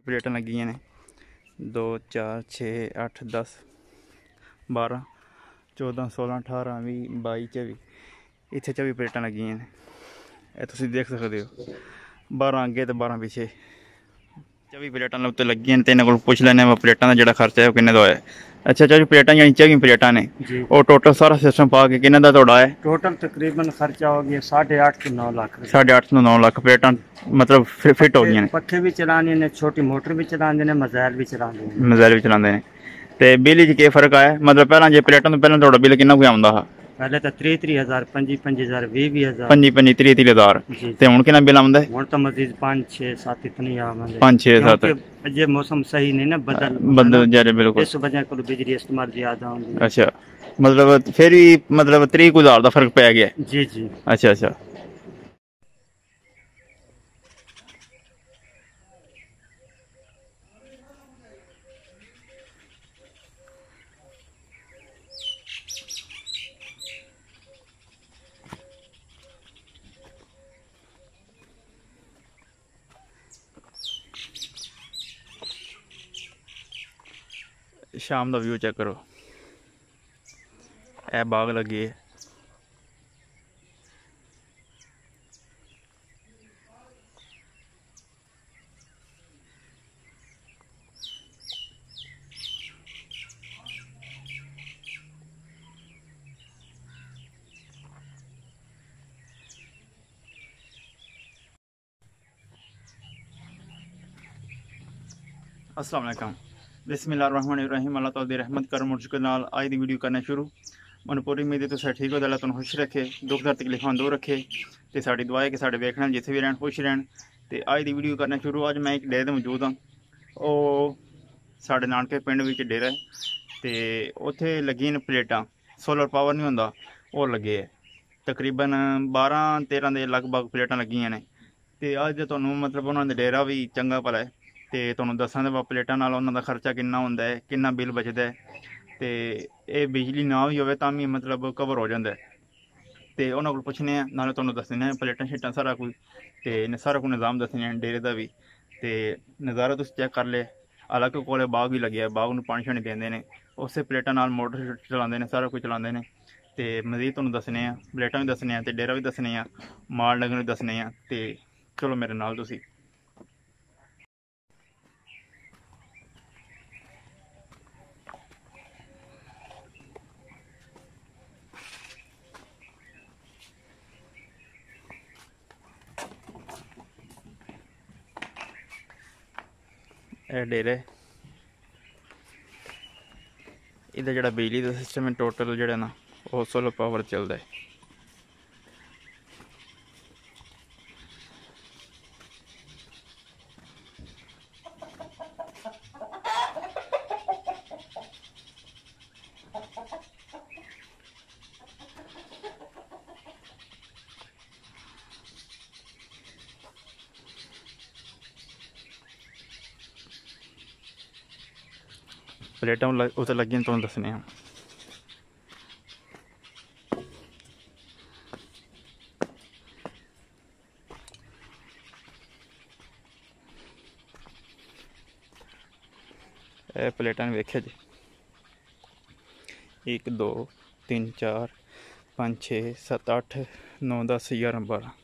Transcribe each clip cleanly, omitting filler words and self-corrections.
प्लेटां लगी ने 2 4 6 8 10 12 14 16 18 20 22 24 इत्थे 24 प्लेटां लगी ने। तुसीं देख सकते हो 12 अगे तो 12 पिछे 24 प्लेटां उत्ते लगी ने। इन्हां कोल पुछ लैने प्लेटां दा जेह्ड़ा खर्चा है किन्ने दा होया। अच्छा 24 प्लेटां यानी 24 प्लेटां ने और टोटल सारा सिस्टम पा के किन्ने दा तुहाडा है? टोटल तकरीबन खर्चा हो गया 8.5 से 9 लाख। 8.5 से 9 लाख प्लेटां मतलब फिट हो गई ने। पक्खे भी चलाने ने, छोटी मोटर भी चलाने ने, मजाइल भी चलाने ने। मजाइल भी चलाते हैं। तो बिल च केह् फर्क आया? मतलब पहला जे प्लेटां तो पहला तुहाडा बिल किन्ना कोई आंदा हा? पहले तो 30,000 25,000 20,000 25,000 ते हुण किन्ना बिल आंदा है? हुण तो मजीद 5 6 7 इतनी आवे 5 6 7 ये मौसम सही नहीं ना बदल जा बिल्कुल इस वजह को बिजली इस्तेमाल ज्यादा होंदी है। अच्छा मतलब फिर भी मतलब 30,000 दा फर्क पै गया? जी जी। अच्छा अच्छा। शाम का व्यू चेक करो, ए बाग लगी है। अस्सलाम वालेकुम, बिस्मिल्लाहिर्रहमानिर्रहीम। अल्लाह ताला दी रहमत करम और शुक्र नाल आज दी वीडियो करना शुरू। मन पूरी उम्मीद है तुसीं ठीक हो, अल्लाह तुहानूं खुश रखे, दुख दर्द तकलीफां दूर रखे। तो साडी दुआ है कि साडे वेखने जिथे भी रहन खुश रहन। तो अज दी वीडियो करना शुरू। अज मैं एक डेरे ते मौजूद हाँ। ओह साडे नानके पिंड विच डेरा है ते उत्थे लगी न प्लेटां। सोलर पावर नहीं होंदा ओह लगे है। तकरीबन 12-13 के लगभग प्लेटां लगियां ने। तो अज तुहानूं मतलब उन्होंने डेरा भी चंगा भला है तो तुहानूं दस्सां दे प्लेटां नाल उन्हां दा खर्चा किन्ना हुंदा है, किन्ना बिल बचदा है। तो ये बिजली ना भी होवे तां भी मतलब कवर हो जांदा है। तो उन्हां कोल पुच्छने आं, नाले तुहानूं दस्सने प्लेटां शेटां सारा कुछ तो सारा कुछ निज़ाम दस्सने डेरे दा भी। तो नज़ारा तुसीं चेक कर ले। अलग कोले बाग भी लग्या, बाग नूं पानी शानी देंदे ने, उस प्लेटां नाल मोटर चलांदे ने, सारा कुछ चलांदे ने। तो मजीद तुहानूं दस्सने आं, प्लेटां भी दस्सने आं ते डेरा भी दस्सने आं, माल डंगर भी दस्सने आं। तो चलो मेरे नाल तुसीं। डेरे इधर जो बिजली का सिस्टम है टोटल जो ना वो सोलर पावर चलता है। प्लेटां उत्ते लगी तुहानूं दस्सने आं। प्लेटां वेख्या जी 1 2 3 4 5 6 7 8 9 10 11 12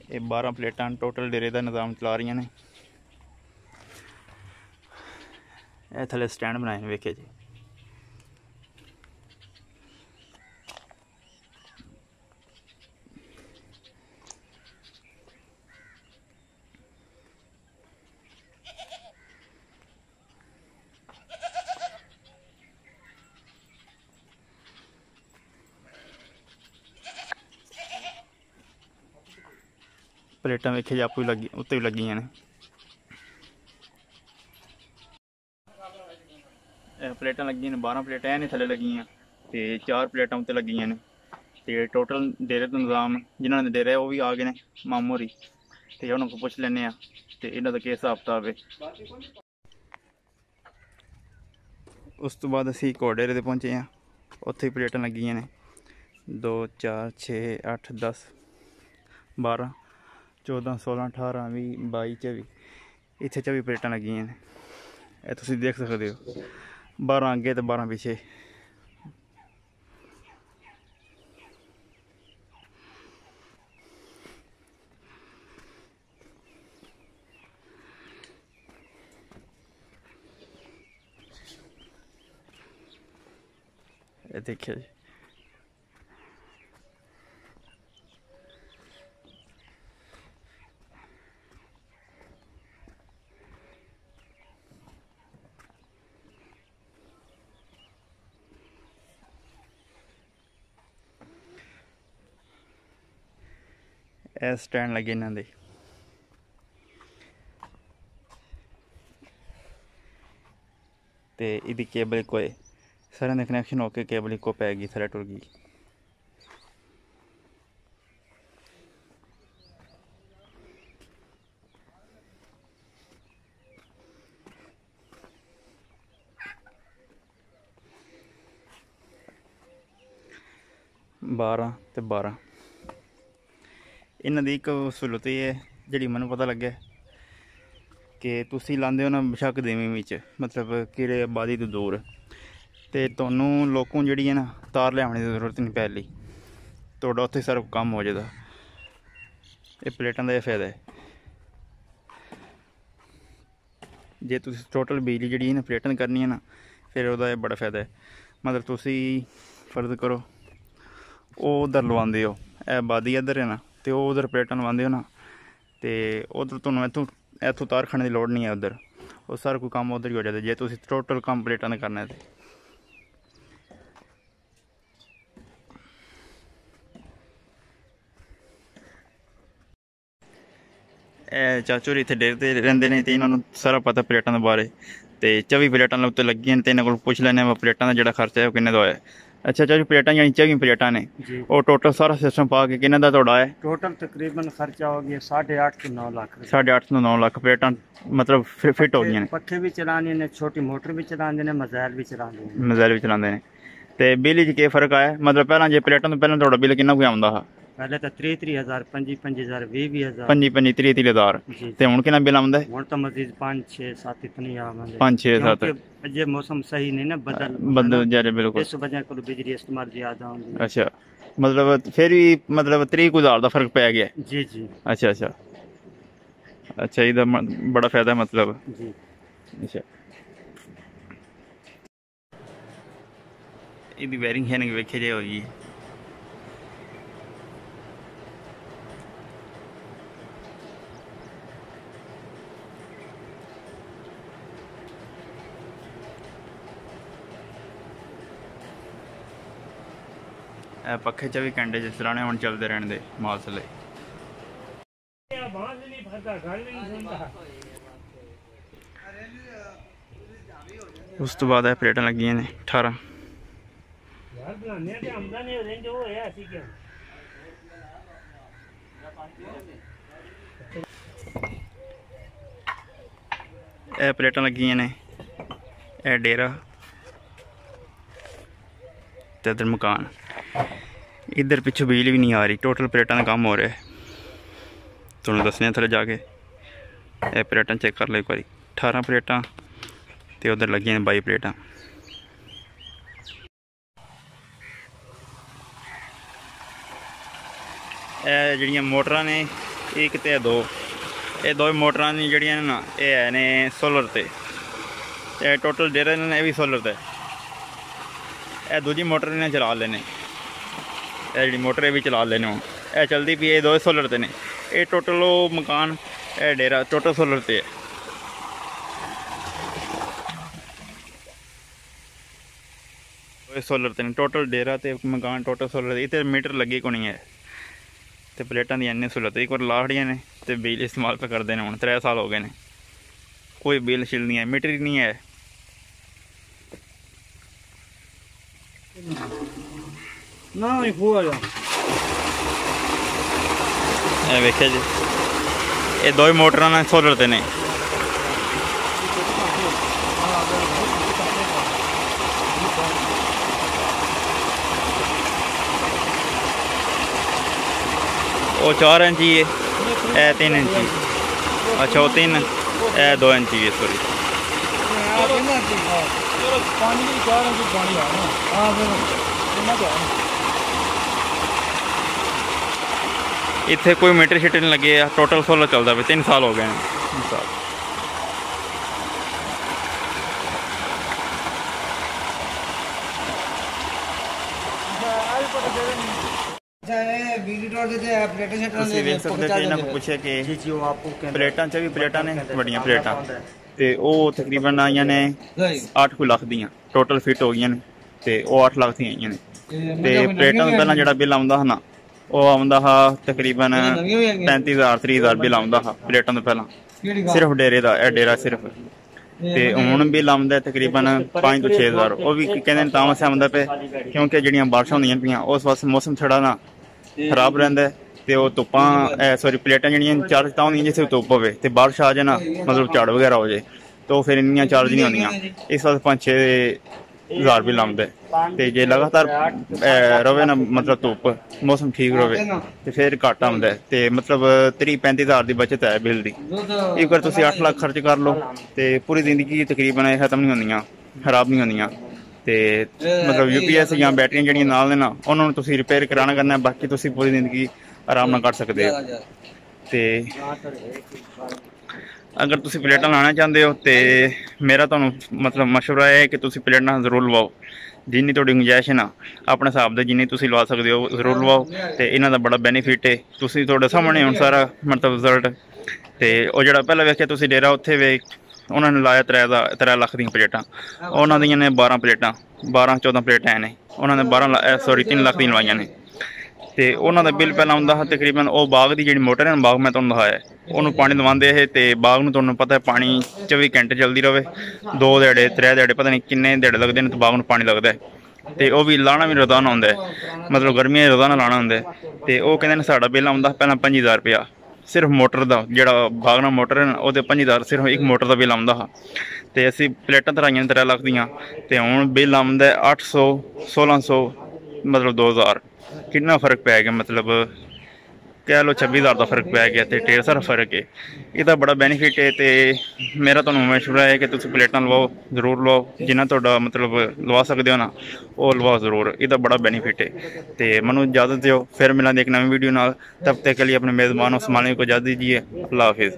ये 12 प्लेटां टोटल डेरे का निज़ाम चला रही ने। यह थले स्टैंड बनाए ने वेखे जी। प्लेटां वेखे जी आपू लगी उत्ते भी लगी ने। प्लेटां लगी ने 12 प्लेटां नहीं थले लगी तो 4 प्लेटां उत्ते लगी ने। तो टोटल डेरे का निज़ाम जिन्होंने डेरा है वो भी आ गए हैं मामू होरी। तो उन्होंने पुछ लैने तो इन्हों का केह् हिसाब किताब है। उस तो बाद असी एक डेरे ते पहुँचे हैं, उत्थे प्लेटां लगियां ने 2 4 6 8 10 12 14 16 18 20 22 24 इत्थे 24 प्लेटां लगियां ने। ये तुसीं देख सकदे हो, 12 अगे ते 12 पिछे। ये देखिए जी, ਇਹ स्टैंड लगे इन्हां दे। ते इहदी केबल इक्को है, सारे दे कनैक्शन होके केबल इक्को पै गई, थल्ले टुर गई। बारह ते 12 इन्हां दी एक सहूलत ये है जिहड़ी मैनूं पता लगे कि तुसीं लांदे हो ना बेशक देवीं विच, मतलब किरे आबादी तो दूर, ते तुहानूं लोकों जिहड़ी है ना तार लियाने की जरूरत नहीं पैली, तुहाडा उत्थे सारा कम हो जाएगा। ये प्लेटां दा फायदा है। जे तुसीं टोटल बिजली जिहड़ी ना प्लेटां करनी है ना, फिर ओहदा बड़ा फायदा है। मतलब तुसीं फर्ज करो ओह उधर लवांदे हो, ए आबादी इधर है ना, तो वो उधर प्लेटां लवांदे हो ना, तो उधर तुहानूं इत्थों तार खड़ने की लोड़ नहीं है, उधर वो सारा कोई काम उधर ही हो जाता जे तुसीं टोटल काम प्लेटां दा करना है। चाचू होर इत्थे डेरे ते रहिंदे ने, ते इन्हां नूं सारा पता प्लेटां दे बारे। ते 24 प्लेटां उत्ते लगियां ने, ते इन्हां कोल पुछ लैने प्लेटां दा जेह्ड़ा खर्चा है ओह् किन्ने दा होया। अच्छा चाचू, प्लेटां जेह्ड़ियां 24 प्लेटां ने, और टोटल सारा सिस्टम पा के किन्ने दा तुहाडा है? टोटल तकरीबन खर्चा हो गया 8.5 से 9 लाख। 8.5 से 9 लाख प्लेटां मतलब फिट हो गई ने। पक्खे भी चलाने ने, छोटी मोटर भी चलाने ने, मजाइल भी चलाने ने। मजाइल भी चलाते हैं। तो बिल च केह् फर्क आया? मतलब पहला जे प्लेटां तो पहले तुहाडा बिल किन्ना कोई आउंदा हा? पहले तो 30,000, 25,000, 20,000, 25,000 ते हुण किन्ना बिल आउंदा है? हुण तो मजीद 5 6 7 इतनी आवेंदे। 5 6 7 अजे मौसम सही नहीं ना, बदल जारे बिल्कुल, इस वजह को बिजली इस्तेमाल ज्यादा होंदी। अच्छा, मतलब फिर भी मतलब 30,000 दा फर्क पै गया। जी जी। अच्छा अच्छा अच्छा, इहदा बड़ा फायदा है मतलब जी। अच्छा, इहदी वायरिंग है ना वेखे जे होई पक्खे 24 घंटे जिस तरह हुण चलते रहने दे माल थले। उस तो बाद प्लेटां लगियां ने 18। ਇਹ प्लेटां लगियां ने, यह डेरा ते इधर मकान, इधर पिछू बिजली भी नहीं आ रही, टोटल प्लेटां का काम हो रहा है। तुहानूं दस्सने थल्ले जाके यह प्लेटां चेक कर लो एक बारी। 18 प्लेटां ते उधर लगियां 22 प्लेटां। ਜਿਹੜੀਆਂ मोटरां ने एक ते दो, ये दो मोटरां ने ਜਿਹੜੀਆਂ ना ये है ने सोलर ते, टोटल डेरे ने भी सोलर ते। यह दूजी मोटर ने चला लेने, यह जी मोटर भी चला लेने हूँ, यह चलती पी, ये दो सोलर ते ने। ये टोटल वो मकान यह डेरा टोटल सोलर ते है। सोलर ते टोटल डेरा ते मकान टोटल सोलर ते। इतने मीटर लगे को नहीं है, तो प्लेटां दी इन्नी सहूलत। एक बार लाड़ियाँ ने तो बिजली इस्तेमाल पे करते हैं, हूँ 3 साल हो गए ने, कोई बिल शिल नहीं है, मीटर ही नहीं है ना। वेखे जी, ये दो ही मोटर ने सोलर ते ने। वो 4 इंची है, ए 3 इंची। अच्छा वो 3, ए 2 इंची है सॉरी। इतने कोई मीटर शीटर नहीं लगे, टोटल सोलर चलता पे 3 साल हो गए हैं। 3 साल। ਤੁਸੀਂ ਵੇਖ ਸਕਦੇ ਜੇ ਇਹਨਾਂ ਕੋਲ ਪੁੱਛਿਆ ਕਿ जी जी वो आपको ਪਲੇਟਾਂ 'ਚ ਵੀ ਪਲੇਟਾਂ ਨੇ ਵੱਡੀਆਂ ਪਲੇਟਾਂ, ਤੇ ਉਹ ਤਕਰੀਬਨ ਆਈਆਂ ਨੇ 8 ਲੱਖ ਦੀਆਂ ਟੋਟਲ ਫਿੱਟ ਹੋ ਗਈਆਂ ਨੇ, ਤੇ ਉਹ 8 ਲੱਖ ਦੀਆਂ ਆਈਆਂ ਨੇ। ਤੇ ਪਲੇਟਾਂ ਤੋਂ ਪਹਿਲਾਂ ਜਿਹੜਾ ਬਿੱਲ ਆਉਂਦਾ ਨਾ ਉਹ ਆਉਂਦਾ ਹਾ ਤਕਰੀਬਨ 35,000 30,000 ਬਿੱਲ ਆਉਂਦਾ ਹਾ ਪਲੇਟਾਂ ਤੋਂ ਪਹਿਲਾਂ, ਸਿਰਫ ਡੇਰੇ ਦਾ, ਇਹ ਡੇਰਾ ਸਿਰਫ। ਤੇ ਹੁਣ ਬਿੱਲ ਆਉਂਦਾ ਤਕਰੀਬਨ 5 ਤੋਂ 6,000। ਉਹ ਵੀ ਕਹਿੰਦੇ ਨੇ ਤਾਂ ਵਾਸਤੇ ਆਉਂਦਾ ਪਏ ਕਿਉਂਕਿ ਜਿਹੜੀਆਂ ਬਾਰਿਸ਼ਾਂ ਹੁੰਦੀਆਂ ਪਈਆਂ ਉਸ ਵਾਸਤੇ ਮੌਸਮ ਥੋੜਾ ਨਾ ਖਰਾਬ ਰਹਿੰਦਾ, ਤੇ ਉਹ ਧੁੱਪਾਂ ਸੌਰੀ ਪਲੇਟਾਂ ਜਿਹੜੀਆਂ ਚਾਰਜ ਤਾਂ ਹੁੰਦੀਆਂ ਜਿੱਥੇ ਧੁੱਪ ਹੋਵੇ, ਤੇ ਬਾਰਿਸ਼ ਆ ਜਾਏ ਨਾ ਮਤਲਬ ਝਾੜ ਵਗੈਰਾ ਹੋ ਜਾਏ ਤਾਂ ਫਿਰ ਇੰਨੀਆਂ ਚਾਰਜ ਨਹੀਂ ਹੁੰਦੀਆਂ। ਇਸ ਵਾਸਤੇ 5-6,000 ਬਿੱਲ ਆਉਂਦਾ। ਤੇ ਜੇ ਲਗਾਤਾਰ ਰਵੇ ਨਾ ਮਤਲਬ ਧੁੱਪ ਮੌਸਮ ਠੀਕ ਰਵੇ ਤੇ ਫਿਰ ਘੱਟ ਆਉਂਦਾ, ਤੇ ਮਤਲਬ 30-35,000 ਦੀ ਬਚਤ ਹੈ ਬਿੱਲ ਦੀ। ਇੱਕ ਵਾਰ ਤੁਸੀਂ 8 ਲੱਖ ਖਰਚ ਕਰ ਲਓ ਤੇ ਪੂਰੀ ਜ਼ਿੰਦਗੀ ਤਕਰੀਬਨ ਇਹ ਖਤਮ ਨਹੀਂ ਹੁੰਦੀਆਂ, ਖਰਾਬ ਨਹੀਂ ਹੁੰਦੀਆਂ। ਤੇ ਮਤਲਬ UPS ਜਾਂ ਬੈਟਰੀਆਂ ਜਿਹੜੀਆਂ ਨਾਲ ਨੇ ਨਾ ਉਹਨਾਂ ਨੂੰ ਤੁਸੀਂ ਰਿਪੇਅਰ ਕਰਾਉਣਾ ਕਰਨਾ, ਬਾਕੀ ਤੁਸੀਂ ਪੂਰੀ ਜ਼ਿੰਦਗੀ ਆਰਾਮ ਨਾਲ ਕੱਢ ਸਕਦੇ ਹੋ। ਤੇ ਅਗਰ ਤੁਸੀਂ ਪਲੇਟਾਂ ਲਾਉਣਾ ਚਾਹੁੰਦੇ ਹੋ ਤੇ ਮੇਰਾ ਤੁਹਾਨੂੰ ਮਤਲਬ ਮਸ਼ਵਰਾ ਹੈ ਕਿ ਤੁਸੀਂ ਪਲੇਟਾਂ ਜ਼ਰੂਰ ਲਵਾਓ, ਜਿੰਨੀ ਤੁਹਾਡੀ ਗੁੰਜਾਇਸ਼ ਹੈ ਨਾ ਆਪਣੇ ਹਿਸਾਬ ਦੇ ਜਿੰਨੀ ਤੁਸੀਂ ਲਵਾ ਸਕਦੇ ਹੋ ਜ਼ਰੂਰ ਲਵਾਓ। ਤੇ ਇਹਨਾਂ ਦਾ ਬੜਾ ਬੈਨੀਫਿਟ ਹੈ, ਤੁਸੀਂ ਤੁਹਾਡੇ ਸਾਹਮਣੇ ਹੁਣ ਸਾਰਾ ਮਤਲਬ ਰਿਜ਼ਲਟ। ਤੇ ਉਹ ਜਿਹੜਾ ਪਹਿਲਾਂ ਵੇਖਿਆ ਤੁਸੀਂ ਡੇਰਾ ਉੱਥੇ ਵੇਖ ਉਹਨਾਂ ਨੇ ਲਾਇਆ 3 ਲੱਖ ਦੀਆਂ ਪਲੇਟਾਂ, ਉਹਨਾਂ ਦੀਆਂ ਨੇ 12 ਪਲੇਟਾਂ 12-14 ਪਲੇਟਾਂ ਨੇ, ਉਹਨਾਂ ਨੇ 3 ਲੱਖ ਦੀਆਂ ਲਵਾਈਆਂ ਨੇ। ਤੇ ਉਹਨਾਂ ਦਾ ਬਿੱਲ ਪਹਿਲਾਂ ਆਉਂਦਾ ਤਕਰੀਬਨ ਉਹ ਬਾਗ ਦੀ ਜਿਹੜੀ ਮੋਟਰ ਹੈ ਨਾ, ਬਾਗ ਮੈਂ ਤੁਹਾਨੂੰ ਦਿਖਾਇਆ ਉਹਨੂੰ ਪਾਣੀ ਦਵਾਉਂਦੇ ਇਹ, ਤੇ ਬਾਗ ਨੂੰ ਤੁਹਾਨੂੰ ਪਤਾ ਪਾਣੀ 24 ਘੰਟੇ ਚੱਲਦੀ ਰਹੇ, 2 ਦਿਹਾੜੇ 3 ਦਿਹਾੜੇ ਪਤਾ ਨਹੀਂ ਕਿੰਨੇ ਦਿਹਾੜੇ ਲੱਗਦੇ ਨੇ ਤੇ ਬਾਗ ਨੂੰ ਪਾਣੀ ਲੱਗਦਾ। ਤੇ ਉਹ ਵੀ ਲਾਣਾ ਵੀ ਰੋਜ਼ਾਨਾ ਹੁੰਦਾ, ਮਤਲਬ ਗਰਮੀਆਂ ਰੋਜ਼ਾਨਾ ਲਾਣਾ ਹੁੰਦਾ। ਤੇ ਉਹ ਕਹਿੰਦੇ ਨੇ ਸਾਡਾ ਬਿੱਲ ਆਉਂਦਾ ਪਹਿਲਾਂ 5,000 ਰੁਪਇਆ ਸਿਰਫ ਮੋਟਰ ਦਾ, ਜਿਹੜਾ ਬਾਗ ਨਾਲ ਮੋਟਰ ਹੈ ਨਾ ਉਹਦੇ 5,000 ਸਿਰਫ ਇੱਕ ਮੋਟਰ ਦਾ ਬਿੱਲ ਆਉਂਦਾ ਹਾ। ਤੇ ਅਸੀਂ ਪਲੇਟਾਂ ਧਰਾਈਆਂ 3 ਲੱਖ ਦੀਆਂ, ਤੇ ਹੁਣ ਬਿੱਲ ਆਉਂਦਾ 800 1600 ਮਤਲਬ 2,000। ਕਿੰਨਾ ਫਰਕ ਪੈ ਗਿਆ, ਮਤਲਬ ਕਹਿ ਲਓ 26,000 ਦਾ ਫਰਕ ਪੈ ਗਿਆ, ਤੇ ਢੇਰ ਸਾਰਾ ਫਰਕ ਹੈ। ਇਹਦਾ ਬੜਾ ਬੈਨੀਫਿਟ ਹੈ। ਤੇ ਮੇਰਾ ਤੁਹਾਨੂੰ ਮਸ਼ਵਰਾ ਹੈ ਕਿ ਤੁਸੀਂ ਪਲੇਟਾਂ ਲਵਾਓ, ਜ਼ਰੂਰ ਲਵਾਓ, ਜਿੰਨਾ ਤੁਹਾਡਾ ਮਤਲਬ ਲਵਾ ਸਕਦੇ ਹੋ ਨਾ ਉਹ ਲਵਾਓ ਜ਼ਰੂਰ, ਇਹਦਾ ਬੜਾ ਬੈਨੀਫਿਟ ਹੈ। ਤੇ ਮੈਨੂੰ ਇਜਾਜ਼ਤ ਦਿਓ, ਫਿਰ ਮਿਲਾਂਗੇ ਇੱਕ ਨਵੀਂ ਵੀਡੀਓ ਨਾਲ। ਤਬ ਤੱਕ ਕੇ ਲਈ ਆਪਣੇ ਮੇਜ਼ਬਾਨ ਉਸਮਾਨੀ को इजाज़त दीजिए। अल्लाह हाफिज़।